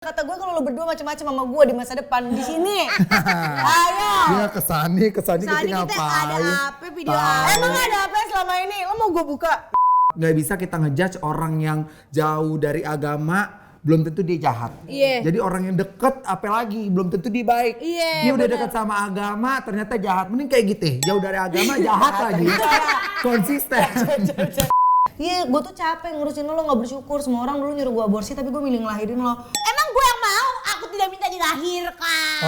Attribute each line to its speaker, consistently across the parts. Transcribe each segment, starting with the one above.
Speaker 1: Kata gue kalau lo berdua macam-macam sama gue di masa depan di sini. Ayo.
Speaker 2: Dia kesani kita ngapain?
Speaker 3: Ada apa video
Speaker 1: Emang ada apa selama ini? Lo mau gue buka?
Speaker 2: Nggak bisa kita ngejudge orang yang jauh dari agama, belum tentu dia jahat.
Speaker 3: Iya.
Speaker 2: Jadi orang yang deket apalagi belum tentu dia baik.
Speaker 3: Iya,
Speaker 2: Dia udah
Speaker 3: bener.
Speaker 2: deket sama agama ternyata jahat. Mending kayak gitu, jauh dari agama jahat lagi. Konsisten.
Speaker 1: Iya, gue tuh capek ngurusin lo gak bersyukur. Semua orang dulu nyuruh gue aborsi tapi gue milih ngelahirin lo.
Speaker 3: Emang gue yang mau, aku tidak minta dilahirkan.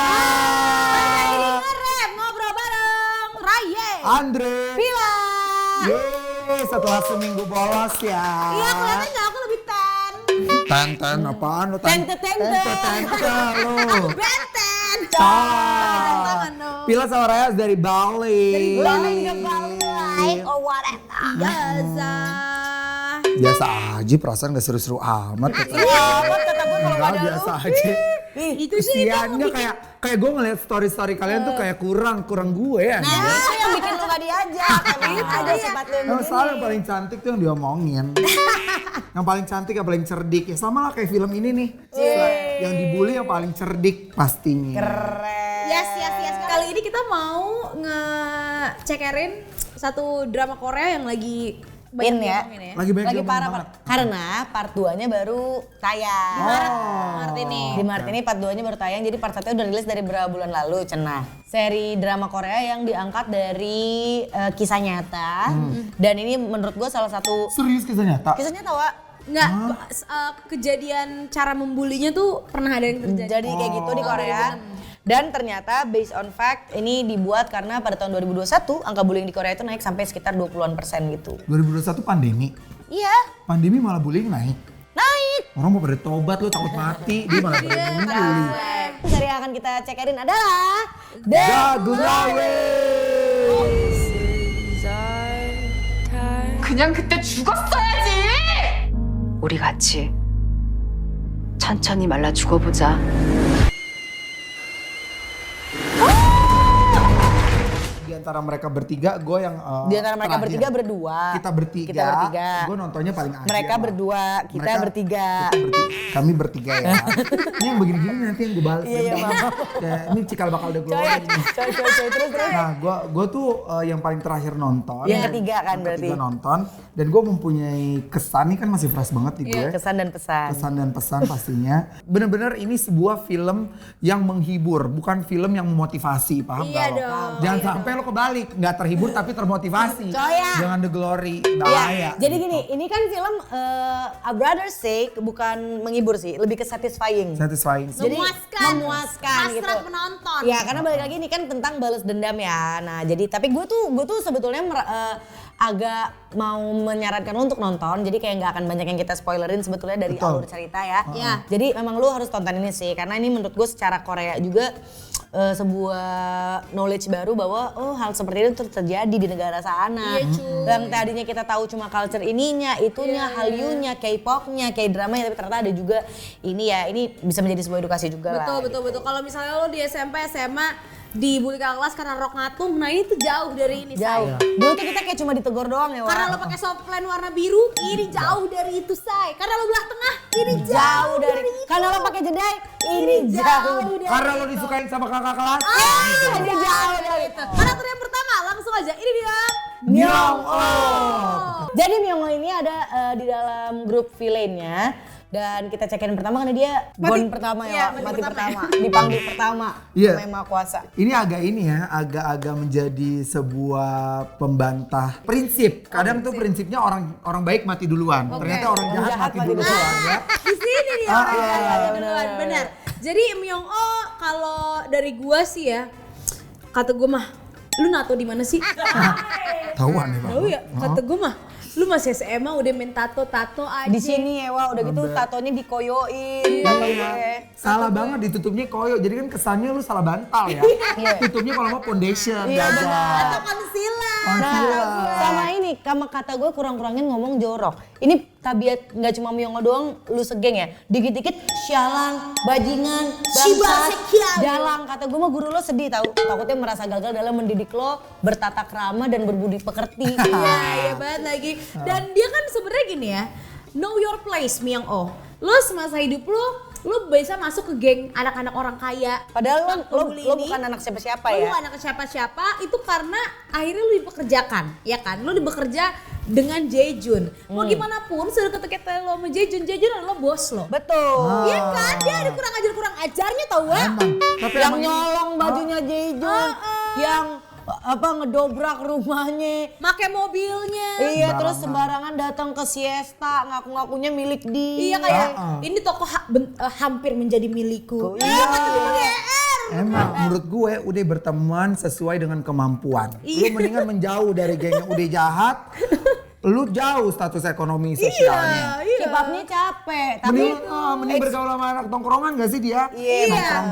Speaker 3: Ini ngerem ngobrol bareng Raya.
Speaker 2: Andre.
Speaker 1: Pila.
Speaker 2: Yeay, setelah seminggu bolos ya.
Speaker 3: Iya, kelihatan gak aku lebih tan.
Speaker 2: Tan apaan lo?
Speaker 1: Tente.
Speaker 2: Lo.
Speaker 3: Benten.
Speaker 2: Ah.
Speaker 3: Tangan dong.
Speaker 2: Pila sama Raya dari Bali.
Speaker 3: Bali ke Bali like oh whatever. Biasa.
Speaker 2: Biasa aja, perasaan gak seru-seru amat.
Speaker 1: Amat kata gue kalau
Speaker 2: Enggak,
Speaker 1: ada lo.
Speaker 2: biasa aja.
Speaker 3: Itu sih
Speaker 2: Kesiannya kayak gue ngeliat story kalian tuh kayak kurang gue ya.
Speaker 1: Nah, itu yang bikin lo gak diajak. Emang ada sifat lo yang
Speaker 2: Yang selalu yang
Speaker 1: begini.
Speaker 2: paling cantik tuh yang diomongin. Yang paling cantik, yang paling cerdik. Ya sama lah kayak film ini nih. Yang dibully yang paling cerdik pastinya.
Speaker 1: Keren.
Speaker 3: Yes. Kali ini kita mau ngecekerin satu drama Korea yang lagi banyak
Speaker 1: ya.
Speaker 3: diomongin
Speaker 2: Lagi banyak
Speaker 1: Lagi
Speaker 2: diomongin
Speaker 1: parah.
Speaker 2: banget.
Speaker 1: Karena part 2-nya baru tayang.
Speaker 3: Maret ini.
Speaker 1: Di Maret ini part 2-nya baru tayang, jadi part 1-nya udah rilis dari beberapa bulan lalu, Cenah. Seri drama Korea yang diangkat dari kisah nyata. Dan ini menurut gue salah satu
Speaker 2: Serius kisah nyata?
Speaker 1: kisah nyata, Wak.
Speaker 3: Nggak, kejadian cara membulinya tuh pernah ada yang terjadi.
Speaker 1: Jadi kayak gitu di Korea. Dan ternyata based on fact ini dibuat karena pada tahun 2021 angka bullying di Korea itu naik sampai sekitar 20-an% gitu.
Speaker 2: 2021 pandemi.
Speaker 1: Iya,
Speaker 2: Pandemi malah bullying naik.
Speaker 1: naik.
Speaker 2: Orang mau pada tobat lu takut mati, dia malah pada bully.
Speaker 1: Seri yang akan kita cekerin adalah
Speaker 2: Jagung Lawe.
Speaker 4: 그냥 그때 죽었어야지! 우리 같이 천천히 말라 죽어보자.
Speaker 2: Di antara mereka bertiga, gue yang
Speaker 1: Di antara mereka
Speaker 2: terakhir.
Speaker 1: bertiga berdua.
Speaker 2: Kita bertiga.
Speaker 1: Kita bertiga.
Speaker 2: Gue nontonnya paling akhir.
Speaker 1: Mereka berdua, kita
Speaker 2: Mereka-
Speaker 1: bertiga.
Speaker 2: Kami bertiga ya. Ini yang begini-gini nanti yang gue balas.
Speaker 1: Iya,
Speaker 2: dendam. Kayak ini cikal bakal udah gue
Speaker 1: Coy, terus.
Speaker 2: Nah, gue tuh yang paling terakhir nonton.
Speaker 1: Yang ketiga kan
Speaker 2: Yang
Speaker 1: berarti.
Speaker 2: ketiga nonton. Dan gue mempunyai kesan, ini kan masih fresh banget di gue.
Speaker 1: Kesan dan pesan.
Speaker 2: Kesan dan pesan pastinya. Bener-bener ini sebuah film yang menghibur, bukan film yang memotivasi, paham
Speaker 3: Iya
Speaker 2: gak lo?
Speaker 3: dong.
Speaker 2: Jangan sampai lo kebalik, nggak terhibur tapi termotivasi.
Speaker 1: Coya.
Speaker 2: Jangan the glory,
Speaker 1: Ya,
Speaker 2: bahaya.
Speaker 1: jadi gini, ini kan film A Brother's Sake bukan menghibur sih, lebih ke satisfying.
Speaker 2: Satisfying.
Speaker 1: Jadi memuaskan gitu.
Speaker 3: Hasrat penonton.
Speaker 1: Ya karena balik lagi ini kan tentang balas dendam ya. Nah jadi tapi gue tuh sebetulnya agak mau menyarankan lo untuk nonton. Jadi kayak nggak akan banyak yang kita spoilerin sebetulnya dari
Speaker 2: Betul.
Speaker 1: alur cerita ya. Jadi memang lo harus tonton ini sih karena ini menurut gue secara Korea juga sebuah knowledge baru bahwa hal seperti itu terjadi di negara sana.
Speaker 3: Iya, cuy.
Speaker 1: Yang tadinya kita tahu cuma culture ininya, itunya, Hallyu-nya, K-popnya, K-dramanya, tapi ternyata ada juga ini ya. Ini bisa menjadi sebuah edukasi juga lah.
Speaker 3: Betul. Kalau misalnya lo di SMP, SMA dibully kakak kelas karena rok ngatung, nah ini tuh jauh dari ini.
Speaker 1: Jauh.
Speaker 3: Say.
Speaker 1: Dulu tuh kita kayak cuma ditegur doang ya, Wak.
Speaker 3: Karena lo pakai soplen warna biru, ini jauh dari itu, Say. Karena lo belah tengah, ini
Speaker 1: jauh dari
Speaker 3: itu.
Speaker 1: karena lo pakai jedai ini jauh
Speaker 3: dari
Speaker 2: Karena lo disukain sama kakak kelas.
Speaker 1: ini jauh dari
Speaker 3: itu. Karakter yang pertama langsung aja, ini dia.
Speaker 2: Myung
Speaker 1: Jadi Myungho ini ada di dalam grup villainnya dan kita cekin pertama karena dia gon pertama ya,
Speaker 3: Iya,
Speaker 1: Wak. Mati pertama,
Speaker 3: pertama.
Speaker 1: dipanggil pertama
Speaker 2: Iya.
Speaker 1: sama Yang Maha Kuasa.
Speaker 2: Ini agak menjadi sebuah pembantah prinsip. Kadang tuh prinsipnya orang baik mati duluan. Ternyata orang jahat mati duluan ya.
Speaker 3: Di sini dia. Duluan, benar. Jadi Myung-oh kalau dari gua sih ya, kata gua mah, lu nato di mana sih?
Speaker 2: Tahuan nih, Bang.
Speaker 3: Tahu ya, kata gua mah, lu masih SMA udah main tato aja.
Speaker 1: Di sini ya, Wak, udah gitu tatonya dikoyoin. tato gue.
Speaker 2: Salah banget ditutupnya koyo. Jadi kan kesannya lu salah bantal ya. Tutupnya kalau mau foundation.
Speaker 1: Iya,
Speaker 2: gajah.
Speaker 1: benar.
Speaker 3: Atau concealer.
Speaker 2: Concealer.
Speaker 1: Sama ini, sama kata gue kurang-kurangin ngomong jorok. Ini tabiat nggak cuma Myonggo doang lu segeng ya. Dikit-dikit sialan, bajingan,
Speaker 3: Shiba
Speaker 1: bangsat,
Speaker 3: sekian.
Speaker 1: dalang. Kata gue mah guru lo sedih tahu. Takutnya merasa gagal dalam mendidik lo bertata krama dan berbudi pekerti.
Speaker 3: Iya banget lagi. Dan dia kan sebenarnya gini ya, know your place Myong-oh. Lo semasa hidup lo bisa masuk ke geng anak-anak orang kaya.
Speaker 1: Padahal lo
Speaker 3: Bully ini.
Speaker 1: bukan anak siapa-siapa
Speaker 3: Lo
Speaker 1: ya.
Speaker 3: bukan anak siapa-siapa, itu karena akhirnya lo dipekerjakan, ya kan? Lo bekerja dengan Jaejun. Mau gimana pun, sedekat-dekatnya lo sama Jaejun adalah bos lo.
Speaker 1: Betul.
Speaker 3: Iya kan? Dia ada kurang ajarnya tau gak?
Speaker 2: Emang. Tapi
Speaker 1: Yang
Speaker 2: emang ini-
Speaker 1: nyolong bajunya Jaejun, yang ngedobrak rumahnya.
Speaker 3: Make mobilnya.
Speaker 1: Iya, terus sembarangan datang ke siesta, ngaku-ngakunya milik dia.
Speaker 3: Iya kayak ini toko hampir menjadi milikku.
Speaker 2: Emang menurut gue udah berteman sesuai dengan kemampuan. Lu mendingan menjauh dari geng yang udah jahat. Lu jauh status ekonomi sosialnya.
Speaker 3: Iya.
Speaker 1: Kipapnya capek, tapi
Speaker 2: Mending bergaul sama anak tongkrongan gak sih dia?
Speaker 1: Iya.
Speaker 2: Nongkrong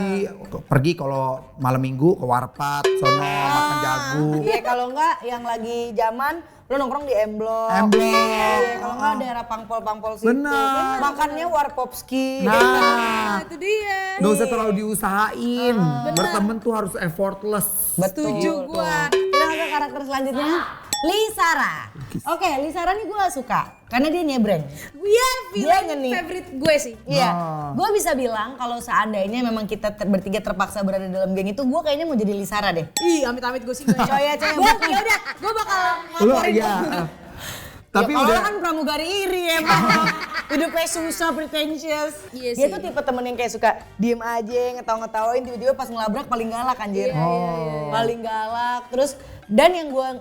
Speaker 2: pergi kalau malam minggu ke warpat, sono makan jagung.
Speaker 1: iya kalau enggak yang lagi zaman lo nongkrong di Emblok.
Speaker 2: Emblok.
Speaker 1: Kalau enggak daerah Pangpol situ.
Speaker 2: Bener.
Speaker 1: Makannya Warpopski.
Speaker 2: Nah,
Speaker 3: Itu dia.
Speaker 2: gak usah terlalu diusahain. Berteman tuh harus effortless.
Speaker 3: Setuju gua.
Speaker 1: Kita ke karakter selanjutnya. Lisara. Oke, Lisara nih gue suka karena dia nyebreng.
Speaker 3: Dia
Speaker 1: Dia
Speaker 3: film
Speaker 1: ngeni.
Speaker 3: favorite gue sih.
Speaker 1: Iya, gue bisa bilang kalau seandainya memang kita bertiga terpaksa berada dalam geng itu, gue kayaknya mau jadi Lisara deh.
Speaker 3: Ih, amit-amit gue sih.
Speaker 1: Coy ya,
Speaker 3: Gue udah, gue bakal
Speaker 2: Lu
Speaker 3: ngelaporin.
Speaker 2: iya. Tapi
Speaker 1: ya, kalau
Speaker 2: udah
Speaker 1: kan pramugari iri emang. Hidupnya susah, pretentious.
Speaker 3: Iya
Speaker 1: Dia
Speaker 3: sih.
Speaker 1: tuh tipe temen yang kayak suka diem aja, ngetawa-ngetawain, tiba-tiba pas ngelabrak paling galak anjir. Paling galak. Terus dan yang gua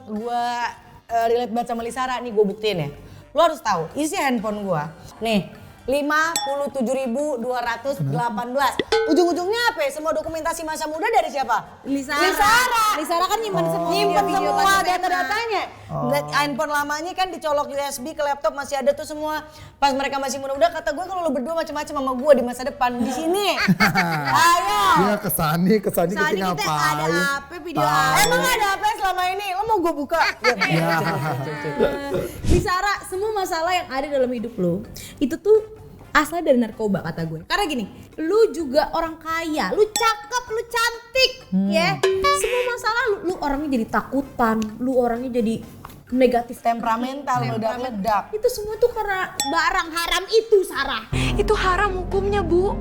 Speaker 1: relate banget sama Lisara nih, gue buktiin ya. Lo harus tahu isi handphone gua. Nih, 57.218. Ujung-ujungnya apa ya? Semua dokumentasi masa muda dari siapa?
Speaker 3: Lisara kan nyimpen semua
Speaker 1: Nyimpen
Speaker 3: video-video
Speaker 1: semua
Speaker 3: pas SMA.
Speaker 1: data-datanya. Handphone lamanya kan dicolok USB ke laptop masih ada tuh semua. Pas mereka masih muda-muda kata gue kalau lo berdua macam-macam sama gue di masa depan di sini. Ayo.
Speaker 2: dia kesani
Speaker 3: Soalnya
Speaker 2: keting
Speaker 3: kita ada
Speaker 2: ngapain?
Speaker 3: apa video apa?
Speaker 1: Emang ada apa selama ini? Lo mau gue buka?
Speaker 2: Ya.
Speaker 3: Lisara, semua masalah yang ada dalam hidup lo itu tuh asal dari narkoba kata gue. Karena gini, lu juga orang kaya, lu cakep, lu cantik, ya. Semua masalah lu orangnya jadi takutan, lu orangnya jadi negatif
Speaker 1: Temperamental, meledak-ledak.
Speaker 3: Itu semua tuh karena barang haram itu, Sarah.
Speaker 4: Itu haram hukumnya, Bu.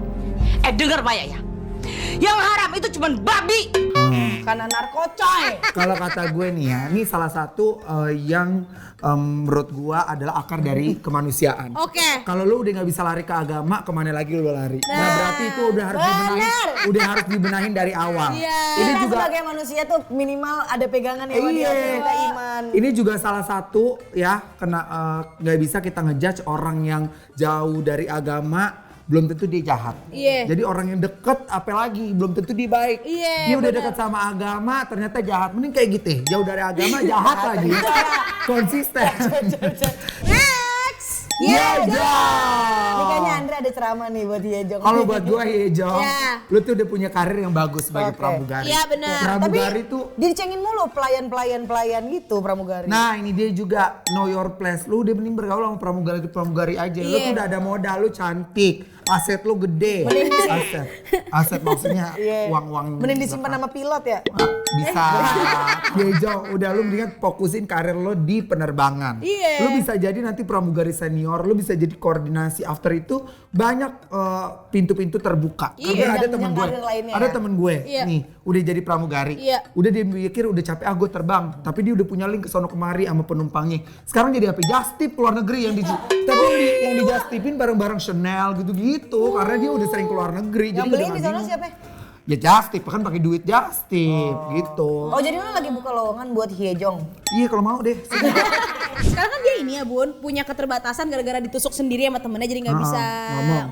Speaker 5: Dengar Pak ya. Yang haram itu cuman babi.
Speaker 1: Karena narkocoy.
Speaker 2: Kalau kata gue nih ya, ini salah satu yang menurut gue adalah akar dari kemanusiaan.
Speaker 3: Oke.
Speaker 2: Kalau lu udah nggak bisa lari ke agama, kemana lagi lu lari? Nah berarti itu udah harus dibenahin dari awal.
Speaker 3: Iya.
Speaker 2: Ini
Speaker 1: Kita
Speaker 2: juga
Speaker 1: sebagai manusia tuh minimal ada pegangan ya sama dia, kita iman.
Speaker 2: Ini juga salah satu ya kena nggak bisa kita ngejudge orang yang jauh dari agama belum tentu dia jahat.
Speaker 3: Iya.
Speaker 2: Jadi orang yang deket apalagi belum tentu dia baik.
Speaker 3: Iya,
Speaker 2: Dia udah
Speaker 3: benar.
Speaker 2: deket sama agama ternyata jahat. Mending kayak gitu. Jauh dari agama jahat lagi. Konsisten.
Speaker 3: Next.
Speaker 2: Iya,
Speaker 1: Ini kayaknya Andre ada ceramah nih buat Yejo.
Speaker 2: Kalau buat gua Hyejo,
Speaker 3: Iya.
Speaker 2: lu tuh udah punya karir yang bagus sebagai
Speaker 1: Oke.
Speaker 2: pramugari.
Speaker 3: Iya, benar.
Speaker 2: Pramugari tuh
Speaker 1: Dicengin mulu pelayan gitu pramugari.
Speaker 2: Nah ini dia juga know your place. Lu udah mending bergaul sama pramugari aja. Lu
Speaker 3: Iya.
Speaker 2: tuh udah ada modal, lu cantik. Aset lu gede. Aset maksudnya uang-uang.
Speaker 1: Mending disimpan sama pilot ya.
Speaker 2: Bisa. Yejo, udah lu mendingan fokusin karir lo di penerbangan.
Speaker 3: Iya.
Speaker 2: Lu bisa jadi nanti pramugari senior, lu bisa jadi koordinasi. After itu banyak pintu-pintu terbuka.
Speaker 3: Iya.
Speaker 2: Karena ada
Speaker 1: Jenjang
Speaker 2: temen gue,
Speaker 1: karir lainnya
Speaker 2: ada
Speaker 1: ya.
Speaker 2: temen gue
Speaker 3: Iya.
Speaker 2: nih udah jadi pramugari.
Speaker 3: Iya.
Speaker 2: Udah dia mikir udah capek gue terbang, tapi dia udah punya link ke sono kemari sama penumpangnya. Sekarang jadi apa? Just tip ke luar negeri yang tapi yang di just tipin bareng-bareng Chanel gitu-gitu karena dia udah sering ke luar negeri.
Speaker 1: Yang
Speaker 2: jadi
Speaker 1: beliin
Speaker 2: udah
Speaker 1: di
Speaker 2: nggak
Speaker 1: sana
Speaker 2: bingung.
Speaker 1: siapa?
Speaker 2: Ya just tip kan pakai duit just tip gitu.
Speaker 1: Oh jadi lo lagi buka lowongan buat Hyejong.
Speaker 2: Iya kalau mau deh.
Speaker 3: Sekarang kan dia ini ya Bun, punya keterbatasan gara-gara ditusuk sendiri sama temennya jadi nggak bisa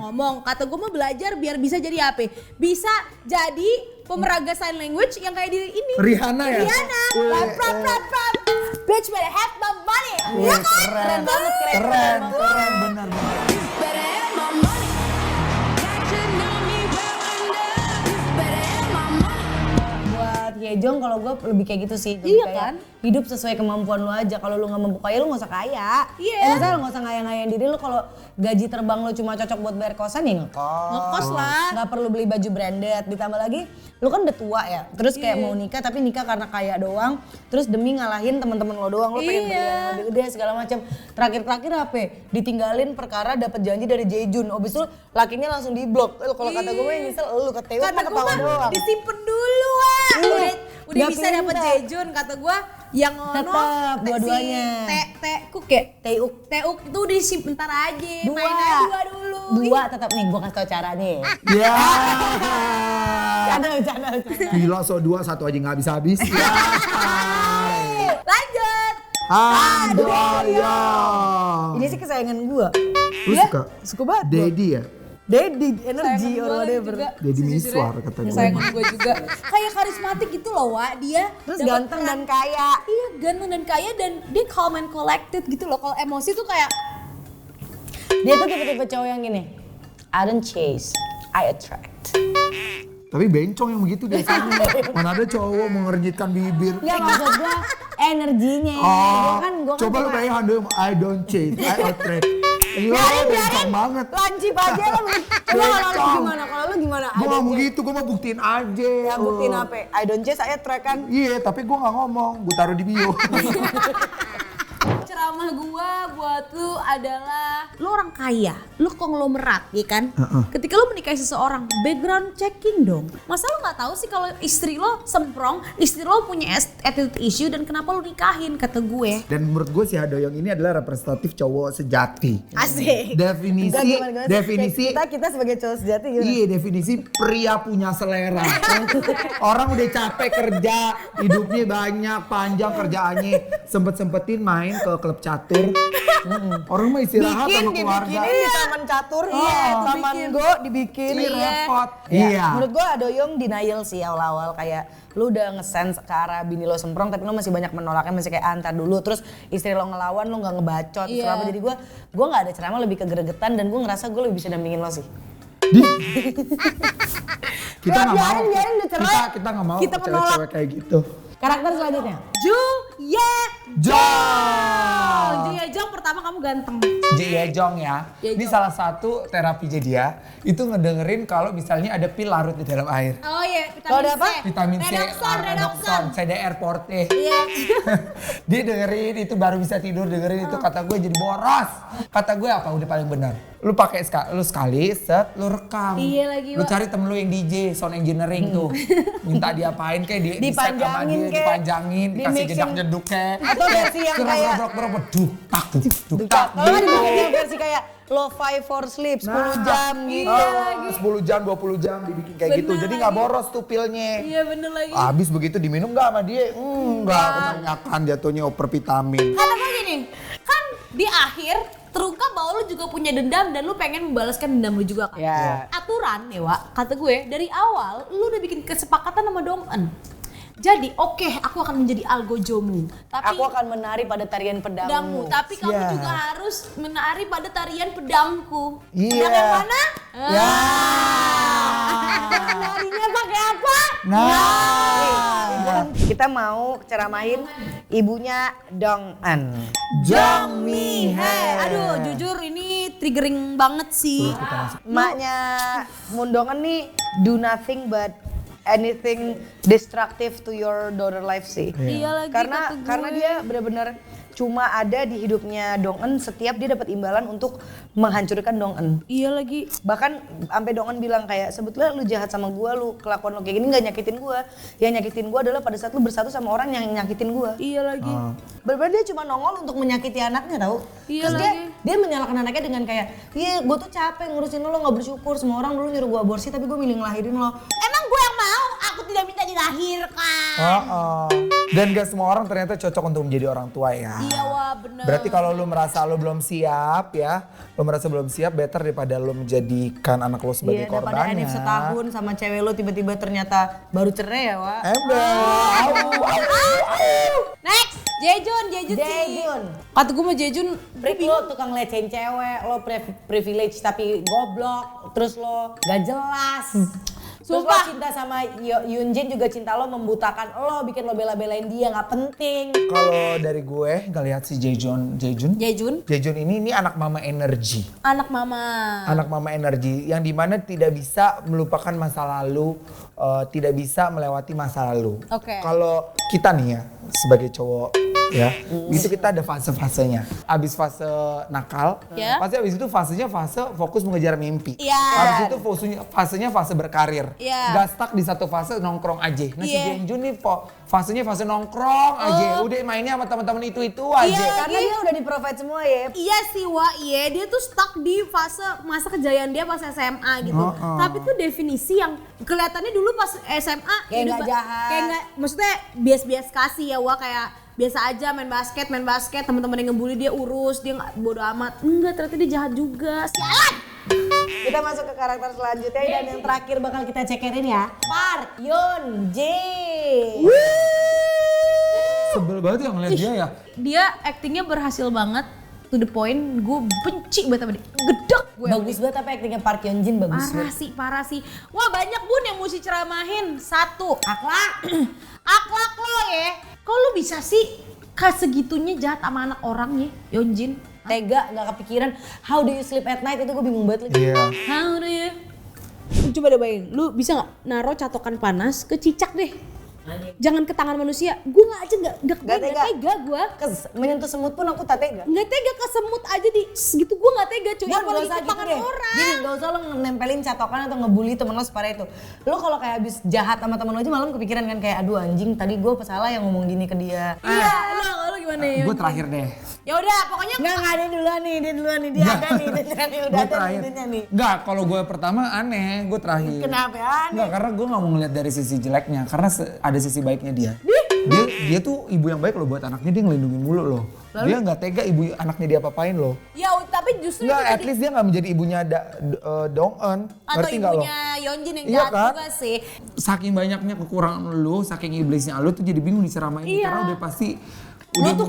Speaker 3: ngomong. Kata gue mau belajar biar bisa jadi apa? Bisa jadi pemeraga sign language yang kayak di ini.
Speaker 2: Rihanna ya?
Speaker 3: Rihanna.
Speaker 2: Wih,
Speaker 3: Like, prap, prap, prap. Bitch better have my money.
Speaker 2: Wih,
Speaker 3: Ya kan?
Speaker 1: Keren banget,
Speaker 2: Keren benar.
Speaker 1: Buat Jong, kalau gue lebih kayak gitu sih. Lebih
Speaker 3: Iya
Speaker 1: kayak
Speaker 3: kan?
Speaker 1: hidup sesuai kemampuan lu aja. Kalau lu nggak mampu kaya, lu nggak usah kaya.
Speaker 3: Iya.
Speaker 1: Misalnya lu nggak usah ngayang-ngayang diri lu. Kalau gaji terbang lu cuma cocok buat bayar kosan ya ngekos.
Speaker 3: Ngekos lah.
Speaker 1: Nggak perlu beli baju branded. Ditambah lagi, lu kan udah tua ya. Terus kayak mau nikah tapi nikah karena kaya doang. Terus demi ngalahin teman-teman lo doang, lu pengen beli yang lebih gede segala macam. Terakhir apa? Ditinggalin perkara dapat janji dari Jaejun. Abis itu lakinya langsung di blok. Kalau kata gue yang nyesel lu ketewet
Speaker 3: Kata
Speaker 1: mah
Speaker 3: gue
Speaker 1: ketawa
Speaker 3: mah
Speaker 1: doang.
Speaker 3: disimpen dulu Wak.
Speaker 1: Iya.
Speaker 3: Udah
Speaker 1: Nggak
Speaker 3: bisa dapet
Speaker 1: pindah.
Speaker 3: Jaejun kata gue yang
Speaker 1: Tetep, dua-duanya.
Speaker 3: Tekuk ya?
Speaker 1: Teuk.
Speaker 3: Teuk itu udah disimpen ntar aja.
Speaker 1: Dua.
Speaker 3: Main aja dua dulu.
Speaker 1: Dua tetap nih, gue kasih tau caranya.
Speaker 2: Ya.
Speaker 1: Canda.
Speaker 2: Gila so 2 1 aja nggak habis-habis. Ya.
Speaker 3: Lanjut.
Speaker 2: Aduh ya.
Speaker 1: Ini sih kesayangan gue.
Speaker 2: Lu suka?
Speaker 1: Suka banget.
Speaker 2: Daddy ya?
Speaker 1: Daddy, energi
Speaker 3: Sayangan
Speaker 1: or
Speaker 3: gua
Speaker 1: whatever.
Speaker 3: juga.
Speaker 2: Daddy
Speaker 3: Sejujurnya,
Speaker 2: Miswar kata gue.
Speaker 3: sayangan gue juga. Kayak karismatik gitu loh Wak. Dia
Speaker 1: Terus
Speaker 3: dapet
Speaker 1: ganteng
Speaker 3: peran-
Speaker 1: dan kaya.
Speaker 3: Iya ganteng dan kaya dan dia calm and collected gitu loh. Kalau emosi tuh kayak
Speaker 1: Dia tuh tipe-tipe cowok yang gini. I don't chase, I attract.
Speaker 2: Tapi bencong yang begitu biasanya. Mana ada cowok mengernyitkan bibir.
Speaker 1: Enggak maksud gue energinya. Gua kan
Speaker 2: Coba lu
Speaker 1: cuma-
Speaker 2: kayak handle I don't chase, I attract. Gila, bencong banget.
Speaker 1: Lancip aja lah. Coba kalau lu
Speaker 2: Bencong.
Speaker 1: gimana? Kalau lu gimana?
Speaker 2: Gue gak mau gitu, gue mau buktiin aja.
Speaker 1: Ya buktiin apa? I don't chase, I attract kan.
Speaker 2: Iya, tapi gue gak ngomong, gue taruh di bio.
Speaker 3: ceramah gua buat lu adalah lu orang kaya, lu konglomerat, ya kan? Ketika lu menikahi seseorang, background checking dong. Masa lu nggak tahu sih kalau istri lo semprong, istri lo punya attitude issue dan kenapa lu nikahin? Kata gue.
Speaker 2: Dan menurut gue si Hadoyong ini adalah representatif cowok sejati.
Speaker 3: Asik.
Speaker 2: Definisi
Speaker 1: Kita sebagai cowok sejati gimana?
Speaker 2: Iya, definisi pria punya selera. Orang udah capek kerja, hidupnya banyak, panjang kerjaannya, sempet-sempetin main ke klub catur. Orang mah istirahat sama keluarga.
Speaker 1: Dibikinin di taman catur, taman go dibikin.
Speaker 2: Iya, repot.
Speaker 1: Iya.
Speaker 2: Iya.
Speaker 1: Menurut gua Adoyong denial sih awal-awal, kayak lu udah nge-sense ke arah bini lo semprong tapi lu masih banyak menolaknya, masih kayak antar dulu, terus istri lo ngelawan lu nggak ngebacot. Terus apa, jadi gua nggak ada ceramah, lebih ke gregetan dan gua ngerasa gua lebih bisa dampingin lo sih.
Speaker 2: Kita nggak mau.
Speaker 1: biarin udah cerai.
Speaker 2: Kita nggak mau
Speaker 1: Kita
Speaker 2: cewek-cewek kayak gitu.
Speaker 1: Karakter selanjutnya.
Speaker 2: Jong.
Speaker 3: Julia Jong pertama kamu ganteng.
Speaker 2: Ji Yejong ya. Ini salah satu terapinya dia. Itu ngedengerin kalau misalnya ada pil larut di dalam air.
Speaker 3: Oh iya,
Speaker 1: Kalau ada
Speaker 3: vitamin
Speaker 1: apa?
Speaker 3: C.
Speaker 2: Vitamin C,
Speaker 3: Redoxon.
Speaker 2: Redoxon, CDR Forte.
Speaker 3: Iya.
Speaker 2: Dia dengerin itu baru bisa tidur, dengerin itu, kata gue jadi boros. Kata gue apa udah paling benar. Lu pakai lu sekali, set, lu rekam.
Speaker 3: Iya lagi,
Speaker 2: Lu
Speaker 3: Wak.
Speaker 2: cari temen lu yang DJ, sound engineering tuh. Minta diapain kayak di set sama
Speaker 1: Dipanjangin
Speaker 2: dia,
Speaker 1: kayak,
Speaker 2: dipanjangin, dikasih
Speaker 1: di-mixin.
Speaker 2: jedak-jeduk kayak.
Speaker 1: Atau versi yang kayak
Speaker 2: duk tak duk tak.
Speaker 1: kalau nggak dibikin versi kayak lo-fi for sleep 10 jam gitu.
Speaker 2: 10 jam, 20 jam dibikin kayak gitu.
Speaker 3: Bener
Speaker 2: Jadi
Speaker 3: lagi.
Speaker 2: nggak boros tuh pilnya.
Speaker 3: Iya bener lagi.
Speaker 2: Habis begitu diminum nggak sama dia? Enggak, kebanyakan jatuhnya over vitamin.
Speaker 3: Kata gue gini, kan di akhir terungkap bahwa lu juga punya dendam dan lu pengen membalaskan dendam lu juga kan.
Speaker 1: Ya.
Speaker 3: Aturan ya Wak, kata gue dari awal lu udah bikin kesepakatan sama Dong-eun. Jadi oke, aku akan menjadi algojomu. Tapi
Speaker 1: Aku akan menari pada tarian pedangmu.
Speaker 3: pedangmu, tapi kamu
Speaker 2: Siap.
Speaker 3: juga harus menari pada tarian pedangku.
Speaker 2: Iya.
Speaker 3: Pedang yang mana?
Speaker 2: Ya.
Speaker 3: Narinya pakai apa?
Speaker 2: Nah.
Speaker 1: Kita mau ceramahin ibunya Dong-eun.
Speaker 2: Jong Mi Hae.
Speaker 3: Aduh, jujur ini triggering banget sih.
Speaker 1: Maknya Moon Dong-eun nih do nothing but anything destructive to your daughter life sih.
Speaker 3: Iya lagi, kata gue.
Speaker 1: Karena dia benar-benar cuma ada di hidupnya Dong-eun setiap dia dapat imbalan untuk menghancurkan Dong-eun.
Speaker 3: Iya lagi.
Speaker 1: Bahkan sampai Dong-eun bilang kayak sebetulnya lu jahat sama gua, lu kelakuan lu kayak gini nggak nyakitin gua. Yang nyakitin gua adalah pada saat lu bersatu sama orang yang nyakitin gua.
Speaker 3: Iya lagi.
Speaker 1: Bener-bener dia cuma nongol untuk menyakiti anaknya tau.
Speaker 3: Iya
Speaker 1: Terus
Speaker 3: lagi.
Speaker 1: dia menyalahkan anaknya dengan kayak, iya gue tuh capek ngurusin lo gak bersyukur. Semua orang dulu nyuruh gue aborsi tapi gue milih ngelahirin lo.
Speaker 3: Emang gue yang mau, aku tidak minta dilahirkan.
Speaker 2: Dan gak semua orang ternyata cocok untuk menjadi orang tua ya.
Speaker 3: Iya wah bener.
Speaker 2: Berarti kalau lu merasa lu belum siap ya, lu merasa belum siap, better daripada lu menjadikan anak lu sebagai
Speaker 1: Iya daripada
Speaker 2: korbannya.
Speaker 1: Enif setahun sama cewek lo tiba-tiba ternyata baru cerai ya Wak.
Speaker 3: Next, Jaejun sih.
Speaker 1: Jaejun.
Speaker 3: Kata gue mau Jaejun,
Speaker 1: Prik lo tukang lecehin cewek, lo privilege tapi goblok, terus lo gak jelas. Terus lo
Speaker 3: Sumpah.
Speaker 1: cinta sama Yoonjin juga cinta lo membutakan lo, bikin lo bela-belain dia nggak penting.
Speaker 2: Kalau dari gue ngelihat si Jaejoon ini anak mama energi.
Speaker 3: Anak mama.
Speaker 2: Anak mama energi yang dimana tidak bisa melupakan masa lalu, tidak bisa melewati masa lalu.
Speaker 3: Oke.
Speaker 2: Kalau kita nih ya sebagai cowok ya, itu kita ada fase-fasenya. Abis fase nakal,
Speaker 3: Ya.
Speaker 2: pasti abis itu fasenya fase fokus mengejar mimpi.
Speaker 3: Iya.
Speaker 2: Abis itu fasenya fase berkarir.
Speaker 3: Iya.
Speaker 2: Gak stuck di satu fase nongkrong aja. Nah si
Speaker 3: Iya.
Speaker 2: Jaejoon nih fasenya fase nongkrong aja. Udah mainnya sama teman-teman itu aja.
Speaker 3: Iya.
Speaker 1: Karena dia udah di provide semua ya.
Speaker 3: Iya sih dia tuh stuck di fase masa kejayaan dia pas SMA gitu. Tapi tuh definisi yang kelihatannya dulu pas SMA
Speaker 1: Kayak
Speaker 3: hidup-
Speaker 1: nggak jahat.
Speaker 3: kayak nggak, maksudnya bias-bias kasih ya kayak biasa aja main basket teman-teman yang ngebully dia urus, dia nggak bodo amat. Enggak, ternyata dia jahat juga. Sialan.
Speaker 1: Kita masuk ke karakter selanjutnya dan yang terakhir bakal kita cekerin ya. Park Yoon Jae.
Speaker 2: Sebel banget ya ngeliat dia ya.
Speaker 3: Dia aktingnya berhasil banget, to the point. Gue benci banget sama dia. Gedek gue.
Speaker 1: Bagus banget tapi aktingnya Park Yeon Jin bagus
Speaker 3: Parah sih. Wah banyak bun yang mesti ceramahin. Satu, akhlak. Akhlak lo ya. Kok lu bisa sih segitunya jahat sama anak orang ya, Yeonjin?
Speaker 1: Tega, gak kepikiran. How do you sleep at night itu gue bingung banget lagi.
Speaker 2: Iya.
Speaker 3: How do you? Coba deh bayangin, lu bisa nggak naruh catokan panas ke cicak deh? Jangan ke tangan manusia. Gue nggak tega gue.
Speaker 1: Menyentuh semut pun aku tak tega.
Speaker 3: Nggak tega ke semut aja di segitu, gue nggak tega cuy.
Speaker 1: Bun,
Speaker 3: Apalagi
Speaker 1: gak usah
Speaker 3: ke
Speaker 1: gitu
Speaker 3: tangan
Speaker 1: deh.
Speaker 3: orang.
Speaker 1: Gini, gak usah lo nempelin catokan atau ngebully temen lo separah itu. Lo kalau kayak habis jahat sama temen lo aja malam kepikiran kan kayak aduh anjing tadi gue salah yang ngomong gini ke dia.
Speaker 3: Iya, lo gimana ya?
Speaker 2: Gue terakhir deh.
Speaker 3: Ya udah, pokoknya
Speaker 1: Enggak dia duluan nih, dia ada nih, dia ada nih, udah
Speaker 2: Gue
Speaker 1: ada
Speaker 2: terakhir.
Speaker 1: nih, nih.
Speaker 2: Enggak, kalau gue pertama aneh, gue terakhir.
Speaker 1: Kenapa ya?
Speaker 2: Enggak, karena gue gak mau ngeliat dari sisi jeleknya, karena ada sisi baiknya dia. Dia tuh ibu yang baik loh buat anaknya, dia ngelindungin mulu loh. Dia gak tega ibu anaknya dia apa-apain loh.
Speaker 3: ya tapi justru
Speaker 2: Enggak,
Speaker 3: itu
Speaker 2: at least dia gak menjadi ibunya Dong-eun.
Speaker 3: atau
Speaker 2: Ngerti gak lo?
Speaker 3: ibunya Yeonjin yang
Speaker 2: Iya
Speaker 3: jahat
Speaker 2: kan?
Speaker 3: juga sih.
Speaker 2: Saking banyaknya kekurangan lu, saking iblisnya lu tuh jadi bingung diceramain.
Speaker 3: Iya.
Speaker 2: Karena udah pasti
Speaker 3: Lu tuh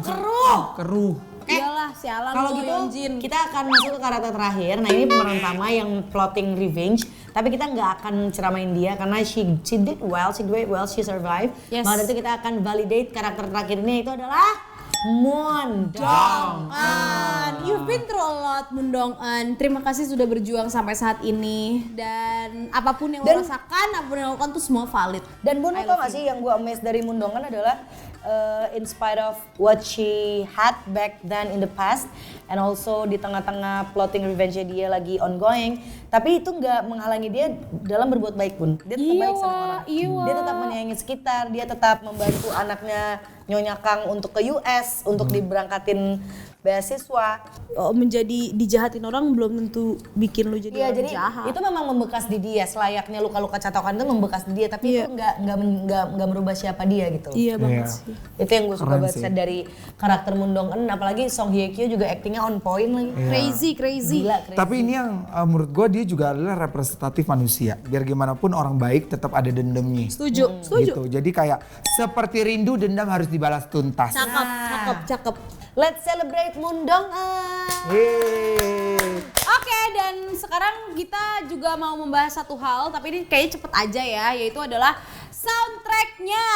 Speaker 2: keruh.
Speaker 3: Iyalah, sialan
Speaker 1: Kalau
Speaker 3: lo
Speaker 1: gitu
Speaker 3: Yeonjin.
Speaker 1: kita akan masuk ke karakter terakhir. Nah ini pemeran utama yang plotting revenge. Tapi kita nggak akan ceramain dia karena she did well, she survived.
Speaker 3: Yes.
Speaker 1: Maka dari itu kita akan validate karakter terakhir ini itu adalah Moon Dong-eun.
Speaker 3: You've been through a lot, Moon Dong-eun. Terima kasih sudah berjuang sampai saat ini. Dan apapun yang lo rasakan, apapun yang lo lakukan tuh semua valid.
Speaker 1: Dan Bun, lo tau gak sih yang gue amazed dari Moon Dong-eun adalah in spite of what she had back then in the past and also di tengah-tengah plotting revenge dia lagi ongoing, tapi itu nggak menghalangi dia dalam berbuat baik Bun. Dia tetap baik sama orang. Dia tetap menyayangi sekitar, dia tetap membantu anaknya Nyonya Kang untuk ke US untuk diberangkatin beasiswa.
Speaker 3: Menjadi dijahatin orang belum tentu bikin lu jadi
Speaker 1: Iya,
Speaker 3: orang
Speaker 1: jadi
Speaker 3: jahat.
Speaker 1: itu memang membekas di dia. Selayaknya luka-luka catokan itu membekas di dia, tapi
Speaker 3: Iya.
Speaker 1: itu nggak merubah siapa dia gitu.
Speaker 3: Iya banget
Speaker 2: Iya.
Speaker 3: sih.
Speaker 1: Itu yang gue suka
Speaker 2: Keren
Speaker 1: banget
Speaker 2: sih.
Speaker 1: dari karakter Moon Dong-eun, apalagi Song Hye Kyo juga aktingnya on point lagi.
Speaker 3: Crazy.
Speaker 1: Gila, crazy.
Speaker 2: Tapi ini yang menurut gue dia juga adalah representatif manusia. Biar gimana pun orang baik tetap ada dendamnya.
Speaker 3: Setuju.
Speaker 2: Gitu. Jadi kayak seperti rindu dendam harus dibalas tuntas.
Speaker 3: Cakep.
Speaker 1: Let's celebrate Moon Dong-eun.
Speaker 2: Yeay.
Speaker 3: Oke, dan sekarang kita juga mau membahas satu hal, tapi ini kayaknya cepet aja ya, yaitu adalah soundtracknya.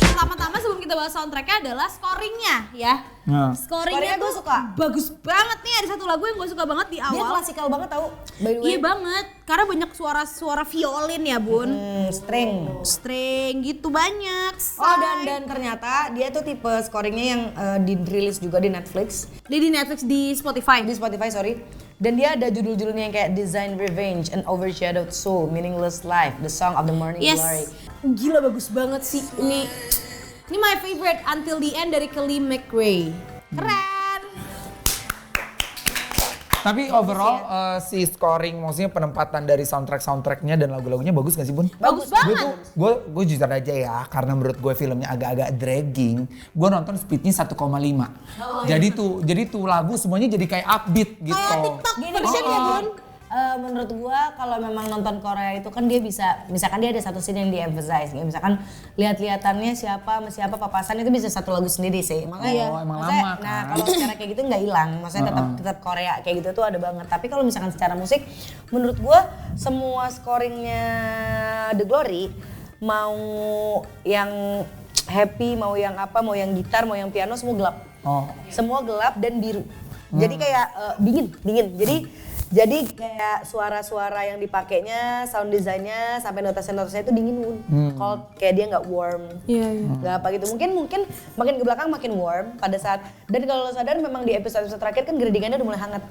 Speaker 3: Pertama-tama sebelum kita bahas soundtracknya adalah scoringnya ya.
Speaker 2: Nah.
Speaker 3: Scoringnya
Speaker 1: Scoringnya gue
Speaker 3: tuh
Speaker 1: suka.
Speaker 3: bagus banget nih, ada satu lagu yang gue suka banget di
Speaker 1: Dia
Speaker 3: awal.
Speaker 1: klasikal banget tau, by the way.
Speaker 3: Iya banget, karena banyak suara-suara violin ya bun.
Speaker 1: String.
Speaker 3: String gitu banyak.
Speaker 1: Oh dan ternyata dia tuh tipe scoringnya yang dirilis juga di Netflix.
Speaker 3: Dia di Netflix, di Spotify.
Speaker 1: Di Spotify, sorry. Dan dia ada judul-judulnya yang kayak Design Revenge, An Overshadowed Soul, Meaningless Life, The Song of the Morning Glory.
Speaker 3: Gila bagus banget sih. Ini my favorite Until the End dari Kelly McRae. Keren.
Speaker 2: Tapi overall si scoring maksudnya penempatan dari soundtracknya dan lagu-lagunya bagus gak sih Bun?
Speaker 3: Bagus banget.
Speaker 2: Gue jujur aja ya, karena menurut gue filmnya agak-agak dragging. Gue nonton speednya 1,5. Jadi tuh lagu semuanya jadi kayak upbeat gitu.
Speaker 3: Kayak TikTok
Speaker 1: Gini
Speaker 3: version ya bun.
Speaker 1: menurut gua kalau memang nonton Korea itu kan dia bisa, misalkan dia ada satu scene yang di-emphasize, ya. Misalkan lihat-lihatannya siapa sama siapa papasan itu bisa satu lagu sendiri sih. Makanya,
Speaker 2: emang
Speaker 1: maksudnya,
Speaker 2: lama
Speaker 1: nah
Speaker 2: kan?
Speaker 1: kalau secara kayak gitu nggak hilang, maksudnya tetap Korea kayak gitu tuh ada banget. Tapi kalau misalkan secara musik, menurut gua semua scoringnya The Glory mau yang happy, mau yang apa, mau yang gitar, mau yang piano semua gelap. Semua gelap dan biru. Jadi kayak dingin. Jadi kayak suara-suara yang dipakainya, sound design-nya sampai notasi-notasnya itu dingin, cold, kayak dia nggak warm.
Speaker 3: Iya.
Speaker 1: Nggak apa gitu. Mungkin makin ke belakang makin warm pada saat, dan kalau lo sadar memang di episode terakhir kan gradingannya udah mulai hangat.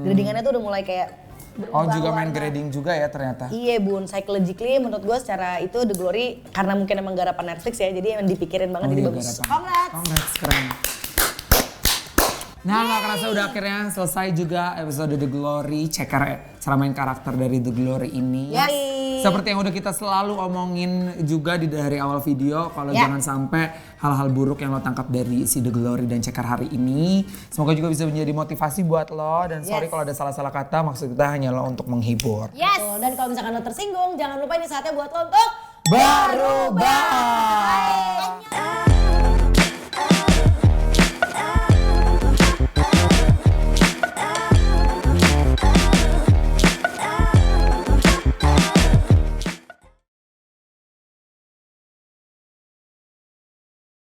Speaker 1: Gradingannya tuh udah mulai kayak berubah
Speaker 2: juga main
Speaker 1: warna.
Speaker 2: grading juga ya ternyata.
Speaker 1: Iya bun, psychologically menurut gue secara itu The Glory karena mungkin emang garapan Netflix ya, jadi emang dipikirin banget, jadi bagus. Congrats!
Speaker 2: Congrats, keren. Nah, nggak kerasa udah akhirnya selesai juga episode The Glory, cara main karakter dari The Glory ini.
Speaker 1: Yes.
Speaker 2: Seperti yang udah kita selalu omongin juga dari awal video, kalau jangan sampai hal-hal buruk yang lo tangkap dari si The Glory dan Cekar hari ini. Semoga juga bisa menjadi motivasi buat lo, dan sorry kalau ada salah-salah kata, maksud kita hanya lo untuk menghibur.
Speaker 3: Yes.
Speaker 1: Betul. Dan kalau misalkan lo tersinggung, jangan lupa ini saatnya buat lo untuk
Speaker 2: Berubah!